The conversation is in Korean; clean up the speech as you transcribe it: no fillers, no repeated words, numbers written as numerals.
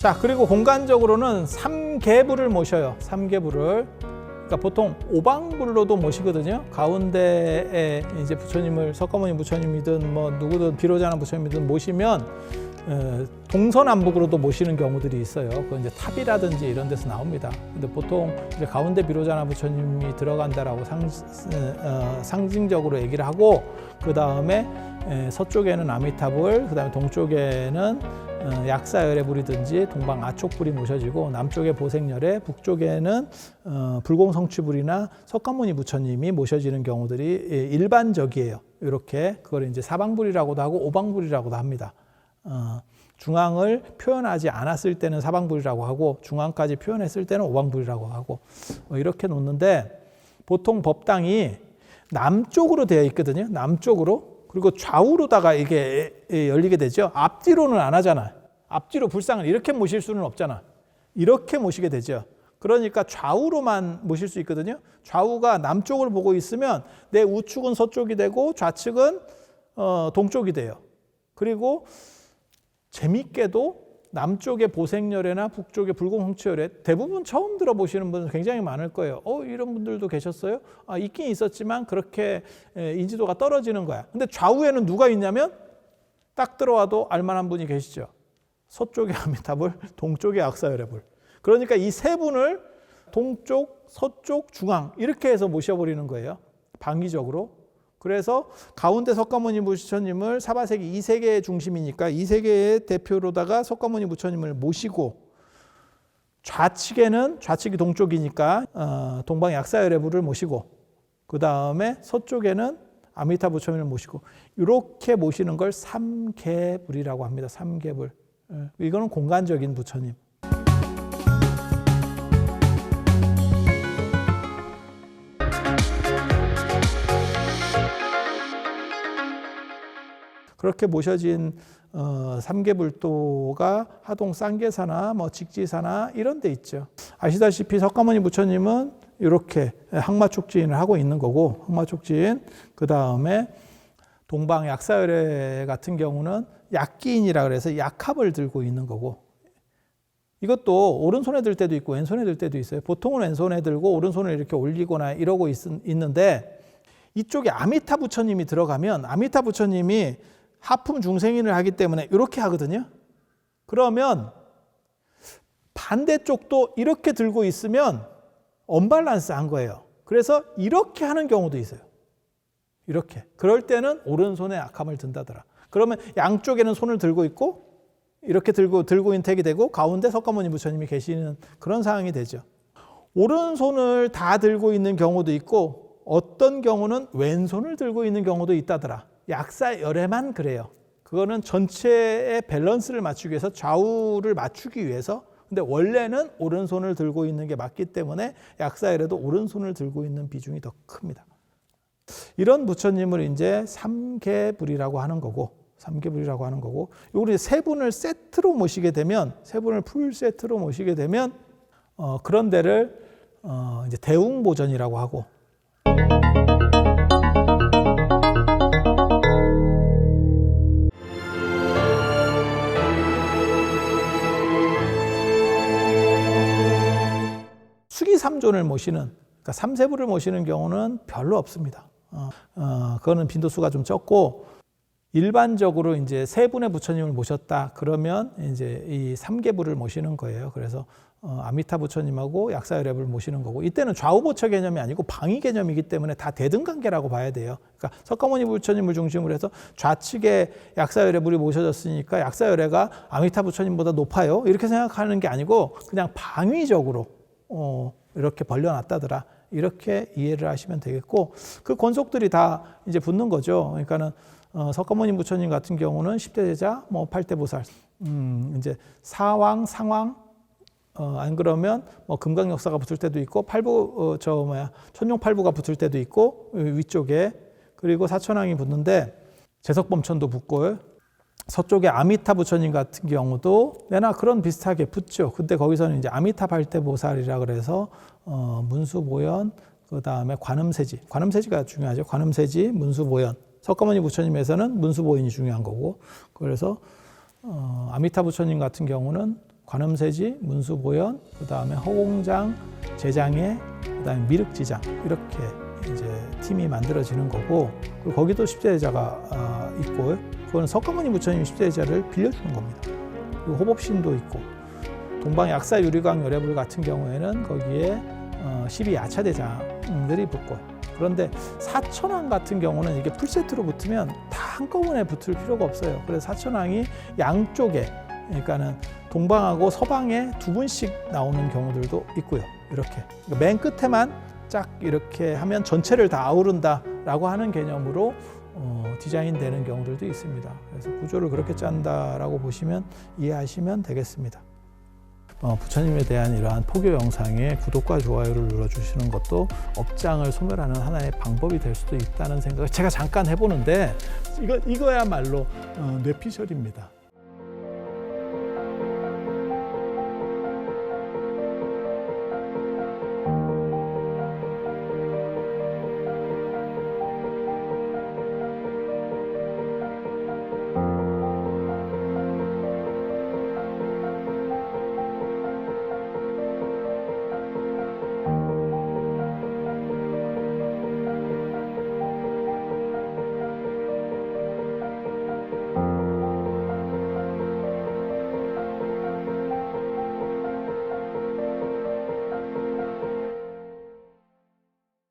자, 그리고 공간적으로는 삼계부를 모셔요. 삼계부를. 그러니까 보통 오방불로도 모시거든요. 가운데에 이제 부처님을 석가모니 부처님이든 뭐 누구든 비로자나 부처님이든 모시면 동서남북으로도 모시는 경우들이 있어요. 그건 이제 탑이라든지 이런 데서 나옵니다. 근데 보통 이제 가운데 비로자나 부처님이 들어간다라고 상징적으로 얘기를 하고, 그 다음에 서쪽에는 아미타불, 그 다음에 동쪽에는 약사열애불이든지 동방 아촉불이 모셔지고, 남쪽에 보색열애, 북쪽에는 불공성취불이나 석가모니 부처님이 모셔지는 경우들이 일반적이에요. 이렇게 그걸 이제 사방불이라고도 하고 오방불이라고도 합니다. 중앙을 표현하지 않았을 때는 사방불이라고 하고, 중앙까지 표현했을 때는 오방불이라고 하고, 이렇게 놓는데, 보통 법당이 남쪽으로 되어 있거든요. 남쪽으로. 그리고 좌우로다가 이게 열리게 되죠. 앞뒤로는 안 하잖아. 앞뒤로 불상을 이렇게 모실 수는 없잖아. 이렇게 모시게 되죠. 그러니까 좌우로만 모실 수 있거든요. 좌우가 남쪽을 보고 있으면 내 우측은 서쪽이 되고 좌측은 동쪽이 돼요. 그리고 재밌게도 남쪽의 보색열애나 북쪽의 불공성취열애, 대부분 처음 들어보시는 분은 굉장히 많을 거예요. 이런 분들도 계셨어요? 있긴 있었지만 그렇게 인지도가 떨어지는 거야. 근데 좌우에는 누가 있냐면 딱 들어와도 알만한 분이 계시죠. 서쪽의 아미타불, 동쪽의 약사열애불. 그러니까 이 세 분을 동쪽, 서쪽, 중앙 이렇게 해서 모셔버리는 거예요. 방위적으로. 그래서 가운데 석가모니 부처님을 사바세계 이 세계의 중심이니까 이 세계의 대표로다가 석가모니 부처님을 모시고, 좌측이 동쪽이니까 동방 약사열애불을 모시고, 그 다음에 서쪽에는 아미타 부처님을 모시고, 이렇게 모시는 걸 삼계불이라고 합니다. 삼계불. 이거는 공간적인 부처님. 그렇게 모셔진 삼계불도가 하동 쌍계사나 뭐 직지사나 이런 데 있죠. 아시다시피 석가모니 부처님은 이렇게 항마촉진을 하고 있는 거고, 항마촉진, 그 다음에 동방 약사열애 같은 경우는 약기인이라 그래서 약합을 들고 있는 거고, 이것도 오른손에 들 때도 있고 왼손에 들 때도 있어요. 보통은 왼손에 들고 오른손을 이렇게 올리거나 이러고 있는데, 이쪽에 아미타 부처님이 들어가면 아미타 부처님이 하품 중생인을 하기 때문에 이렇게 하거든요. 그러면 반대쪽도 이렇게 들고 있으면 언밸런스한 거예요. 그래서 이렇게 하는 경우도 있어요. 이렇게. 그럴 때는 오른손에 악함을 든다더라. 그러면 양쪽에는 손을 들고 있고 이렇게 들고 인택이 되고 가운데 석가모니 부처님이 계시는 그런 상황이 되죠. 오른손을 다 들고 있는 경우도 있고 어떤 경우는 왼손을 들고 있는 경우도 있다더라. 약사열애만 그래요. 그거는 전체의 밸런스를 맞추기 위해서, 좌우를 맞추기 위해서. 근데 원래는 오른손을 들고 있는 게 맞기 때문에 약사열애도 오른손을 들고 있는 비중이 더 큽니다. 이런 부처님을 이제 삼계불이라고 하는 거고, 요걸 세 분을 세트로 모시게 되면, 세 분을 풀 세트로 모시게 되면 그런 데를 이제 대웅보전이라고 하고, 수기삼존을 모시는, 그러니까 삼세불을 모시는 경우는 별로 없습니다. 그거는 빈도수가 좀 적고, 일반적으로 이제 세 분의 부처님을 모셨다 그러면 이제 이 삼계불을 모시는 거예요. 그래서 아미타 부처님하고 약사열애불을 모시는 거고, 이때는 좌우보처 개념이 아니고 방위 개념이기 때문에 다 대등관계라고 봐야 돼요. 그러니까 석가모니 부처님을 중심으로 해서 좌측에 약사열애불이 모셔졌으니까 약사열애가 아미타 부처님보다 높아요, 이렇게 생각하는 게 아니고 그냥 방위적으로 이렇게 벌려놨다더라, 이렇게 이해를 하시면 되겠고, 그 권속들이 다 이제 붙는 거죠. 그러니까는 석가모니 부처님 같은 경우는 10대 제자, 뭐 8대 보살, 이제 사왕, 상왕, 안 그러면 뭐 금강역사가 붙을 때도 있고, 천룡팔부가 붙을 때도 있고 위쪽에, 그리고 사천왕이 붙는데 제석범천도 붙고, 서쪽에 아미타 부처님 같은 경우도 내나 그런 비슷하게 붙죠. 근데 거기서는 이제 아미타 발대보살이라 그래서 문수보현, 그 다음에 관음세지가 중요하죠. 관음세지, 문수보현. 석가모니 부처님에서는 문수보현이 중요한 거고, 그래서 아미타 부처님 같은 경우는 관음세지, 문수보현, 그 다음에 허공장, 제장애, 그 다음에 미륵지장 이렇게 이제 팀이 만들어지는 거고, 그리고 거기도 십자대자가 있고, 그거는 석가모니 부처님 십자대자를 빌려주는 겁니다. 그리고 호법신도 있고, 동방 약사 유리광 열애불 같은 경우에는 거기에 12야차대장들이 붙고, 그런데 사천왕 같은 경우는 이게 풀세트로 붙으면 다 한꺼번에 붙을 필요가 없어요. 그래서 사천왕이 양쪽에, 그러니까는 동방하고 서방에 두 분씩 나오는 경우들도 있고요. 이렇게 그러니까 맨 끝에만 쫙 이렇게 하면 전체를 다 아우른다라고 하는 개념으로 디자인되는 경우들도 있습니다. 그래서 구조를 그렇게 짠다라고 보시면 이해하시면 되겠습니다. 부처님에 대한 이러한 포교 영상에 구독과 좋아요를 눌러주시는 것도 업장을 소멸하는 하나의 방법이 될 수도 있다는 생각을 제가 잠깐 해보는데 이거야말로 뇌피셜입니다.